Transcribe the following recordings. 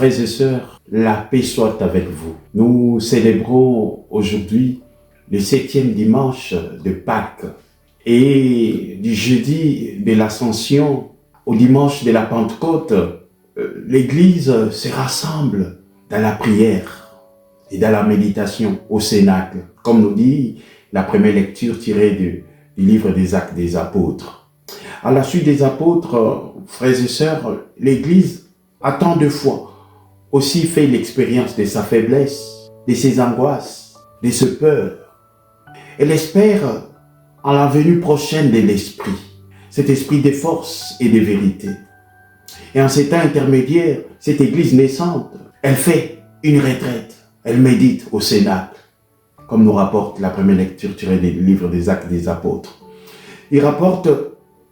Frères et sœurs, la paix soit avec vous. Nous célébrons aujourd'hui le 7e dimanche de Pâques et du jeudi de l'Ascension au dimanche de la Pentecôte, l'Église se rassemble dans la prière et dans la méditation au Cénacle, comme nous dit la première lecture tirée du livre des Actes des Apôtres. À la suite des apôtres, frères et sœurs, l'Église a tant de fois aussi fait l'expérience de sa faiblesse, de ses angoisses, de ses peurs. Elle espère en la venue prochaine de l'Esprit, cet esprit de force et de vérité. Et en ces temps intermédiaires, cette Église naissante, elle fait une retraite, elle médite au Cénacle, comme nous rapporte la première lecture tirée du livre des Actes des Apôtres. Il rapporte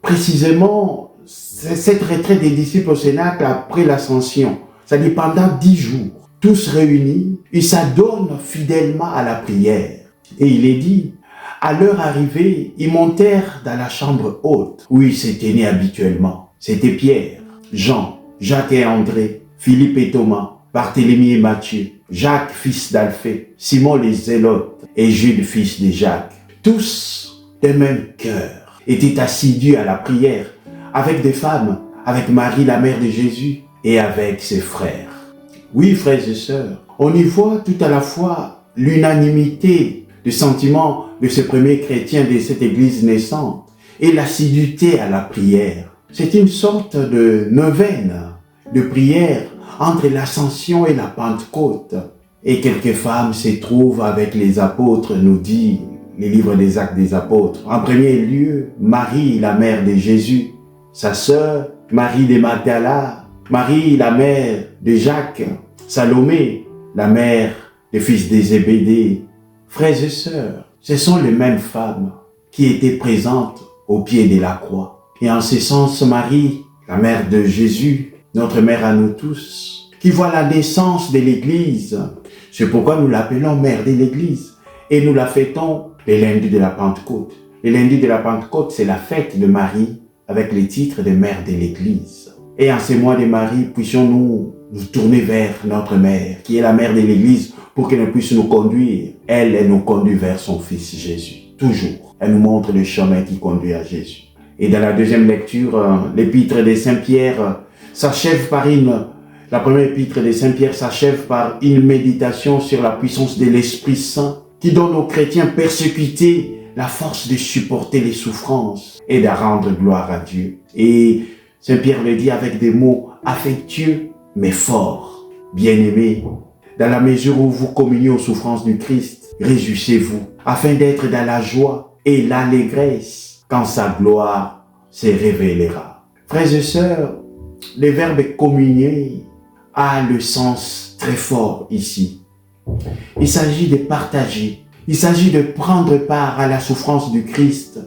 précisément cette retraite des disciples au Cénacle après l'Ascension. C'est-à-dire pendant 10 jours, tous réunis, ils s'adonnent fidèlement à la prière. Et il est dit, à leur arrivée, ils montèrent dans la chambre haute, où ils se tenaient habituellement. C'était Pierre, Jean, Jacques et André, Philippe et Thomas, Barthélemy et Matthieu, Jacques, fils d'Alphée, Simon les Zélotes et Jude, fils de Jacques. Tous d'un même cœur étaient assidus à la prière, avec des femmes, avec Marie, la mère de Jésus, et avec ses frères. Oui, frères et sœurs, on y voit tout à la fois l'unanimité de sentiments de ces premiers chrétiens de cette Église naissante et l'assiduité à la prière. C'est une sorte de neuvaine de prière entre l'Ascension et la Pentecôte. Et quelques femmes se trouvent avec les apôtres, nous dit les livres des Actes des Apôtres. En premier lieu, Marie, la mère de Jésus, sa sœur, Marie de Magdala, Marie, la mère de Jacques, Salomé, la mère des fils de Zébédée. Frères et sœurs, ce sont les mêmes femmes qui étaient présentes au pied de la croix. Et en ce sens, Marie, la mère de Jésus, notre mère à nous tous, qui voit la naissance de l'Église. C'est pourquoi nous l'appelons mère de l'Église. Et nous la fêtons les lundis de la Pentecôte. Les lundis de la Pentecôte, c'est la fête de Marie avec le titre de mère de l'Église. Et en ces mois de Marie, puissions-nous nous tourner vers notre mère, qui est la mère de l'Église, pour qu'elle puisse nous conduire. Elle nous conduit vers son Fils Jésus. Toujours. Elle nous montre le chemin qui conduit à Jésus. Et dans la deuxième lecture, l'épître de Saint-Pierre s'achève par la première épître de Saint-Pierre s'achève par une méditation sur la puissance de l'Esprit Saint, qui donne aux chrétiens persécutés la force de supporter les souffrances et de rendre gloire à Dieu. Et Saint-Pierre le dit avec des mots affectueux mais forts. Bien-aimés, dans la mesure où vous communiez aux souffrances du Christ, réjouissez-vous, afin d'être dans la joie et l'allégresse quand sa gloire se révélera. Frères et sœurs, le verbe communier a le sens très fort ici. Il s'agit de partager, il s'agit de prendre part à la souffrance du Christ,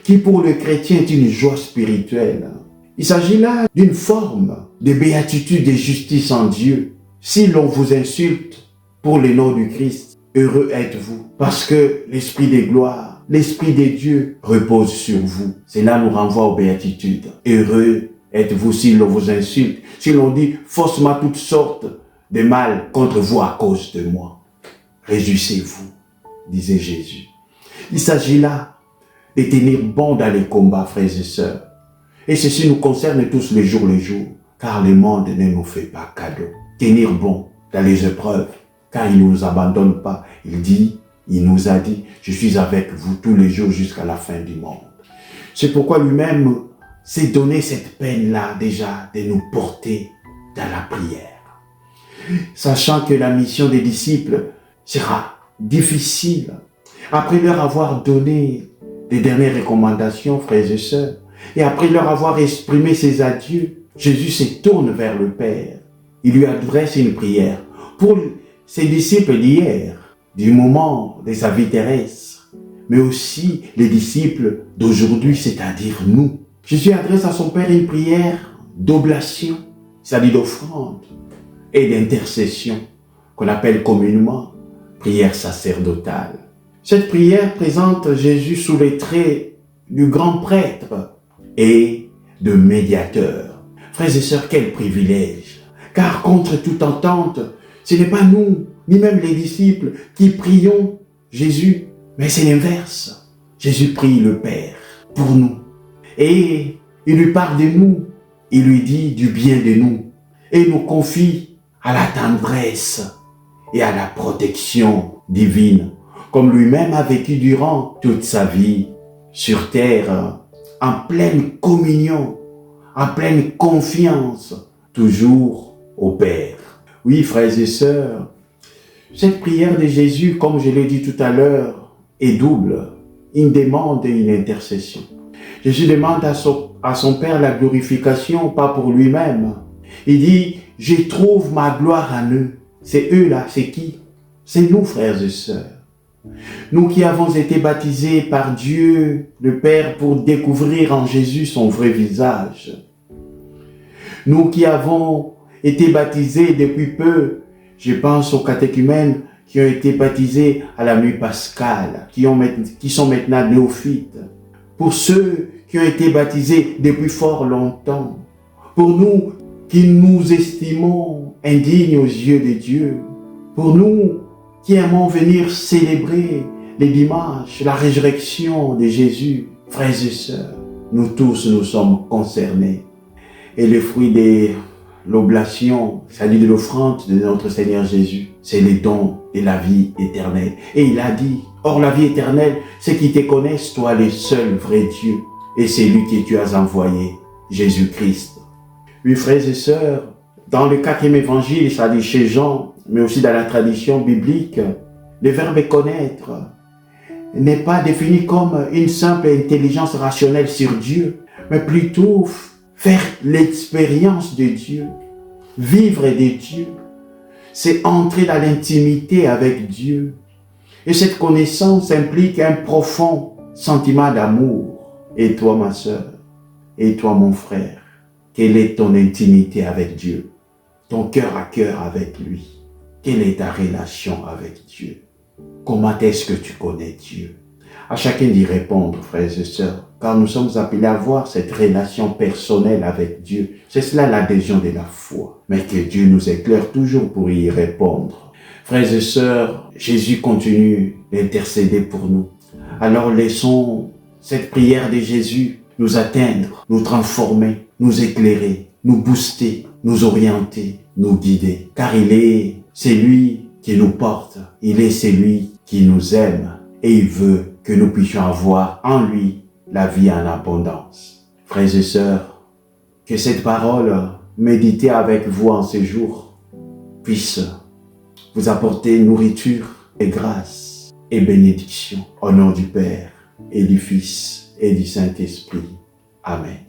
qui pour le chrétien est une joie spirituelle. Il s'agit là d'une forme de béatitude et justice en Dieu. Si l'on vous insulte pour le nom du Christ, heureux êtes-vous, parce que l'Esprit de gloire, l'Esprit de Dieu repose sur vous. Cela nous renvoie aux béatitudes. Heureux êtes-vous si l'on vous insulte, si l'on dit faussement toutes sortes de mal contre vous à cause de moi. Réjouissez-vous, disait Jésus. Il s'agit là de tenir bon dans les combats, frères et sœurs. Et ceci nous concerne tous les jours, car le monde ne nous fait pas cadeau. Tenir bon dans les épreuves, car il ne nous abandonne pas. Il nous a dit, je suis avec vous tous les jours jusqu'à la fin du monde. C'est pourquoi lui-même s'est donné cette peine-là déjà de nous porter dans la prière. Sachant que la mission des disciples sera difficile, après leur avoir donné les dernières recommandations, frères et sœurs, et après leur avoir exprimé ses adieux, Jésus se tourne vers le Père. Il lui adresse une prière pour ses disciples d'hier, du moment de sa vie terrestre, mais aussi les disciples d'aujourd'hui, c'est-à-dire nous. Jésus adresse à son Père une prière d'oblation, c'est-à-dire d'offrande et d'intercession, qu'on appelle communément prière sacerdotale. Cette prière présente Jésus sous les traits du grand prêtre et de médiateur. Frères et sœurs, quel privilège Car contre toute entente, ce n'est pas nous, ni même les disciples, qui prions Jésus, mais c'est l'inverse. Jésus prie le Père pour nous. Et il lui parle de nous, il lui dit du bien de nous, et nous confie à la tendresse et à la protection divine, comme lui-même a vécu durant toute sa vie sur terre, en pleine communion, en pleine confiance, toujours au Père. Oui, frères et sœurs, cette prière de Jésus, comme je l'ai dit tout à l'heure, est double. Il demande une intercession. Jésus demande à son Père la glorification, pas pour lui-même. Il dit, je trouve ma gloire en eux. C'est eux là, c'est qui? C'est nous, frères et sœurs. Nous qui avons été baptisés par Dieu, le Père, pour découvrir en Jésus son vrai visage. Nous qui avons été baptisés depuis peu, je pense aux catéchumènes qui ont été baptisés à la nuit pascale, qui sont maintenant néophytes. Pour ceux qui ont été baptisés depuis fort longtemps. Pour nous qui nous estimons indignes aux yeux de Dieu. Pour nous qui aimons venir célébrer les dimanches, la résurrection de Jésus, frères et sœurs, nous tous nous sommes concernés. Et le fruit de l'oblation, c'est-à-dire de l'offrande de notre Seigneur Jésus, c'est le don de la vie éternelle. Et il a dit, or la vie éternelle, c'est qu'ils te connaissent, toi le seul vrai Dieu, et c'est lui que tu as envoyé, Jésus-Christ. Oui, frères et sœurs, dans le 4e évangile, ça dit chez Jean, mais aussi dans la tradition biblique, le verbe connaître n'est pas défini comme une simple intelligence rationnelle sur Dieu, mais plutôt faire l'expérience de Dieu, vivre de Dieu. C'est entrer dans l'intimité avec Dieu. Et cette connaissance implique un profond sentiment d'amour. Et toi, ma sœur, et toi, mon frère, quelle est ton intimité avec Dieu? Ton cœur à cœur avec lui? Quelle est ta relation avec Dieu? Comment est-ce que tu connais Dieu? À chacun d'y répondre, frères et sœurs, car nous sommes appelés à avoir cette relation personnelle avec Dieu. C'est cela l'adhésion de la foi. Mais que Dieu nous éclaire toujours pour y répondre. Frères et sœurs, Jésus continue d'intercéder pour nous. Alors laissons cette prière de Jésus nous atteindre, nous transformer, nous éclairer, nous booster, nous orienter, nous guider. Car il est celui qui nous porte, il est celui qui nous aime et il veut que nous puissions avoir en lui la vie en abondance. Frères et sœurs, que cette parole méditée avec vous en ce jour puisse vous apporter nourriture et grâce et bénédiction au nom du Père et du Fils et du Saint-Esprit. Amen.